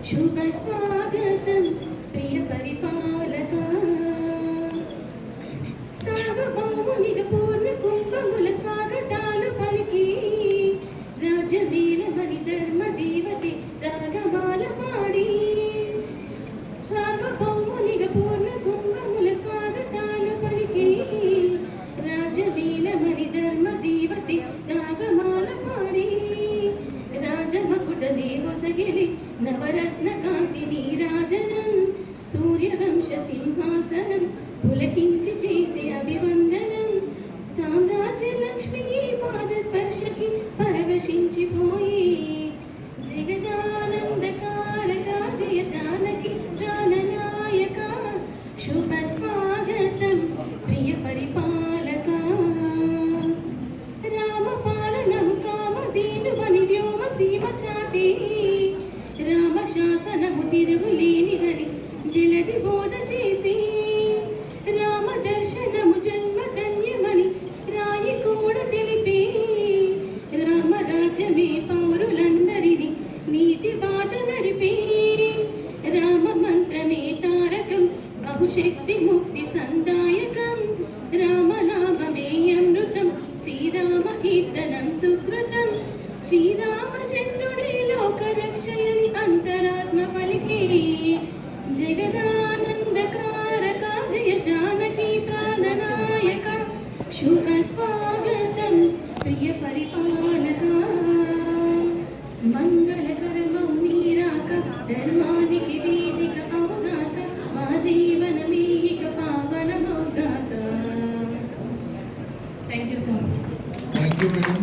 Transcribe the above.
शुभ स्वागतं प्रिय परिपालका सार्वभौमुनिग पूर्ण कुंभमुल स्वागतालु पलिकी राजवीलमणि धर्म देवते रागमाल पाडी सार्वभौमुनिग पूर्ण कुंभमुल स्वागतालु पलिकी राजवीलमणि धर्म देवते रागमाल पाडी राजमकुटने वसगिरि नवरत्न कांति नीराजनं सूर्यवंश सिंहासनं पुलकिंचि చేసే అభివందనం సామ్రాజ్య లక్ష్మి పాద స్పర్శకి పరవశించిపోయి జగదానందకారక జయ జానకి ప్రాణనాయక శుభ స్వాగతం ప్రియ పరిపాలక రామపాలనము కామధేనువని వ్యోమ సీమ చాటి రామ శాసనము తిరుగులేనిదని జలది బోధ చేసి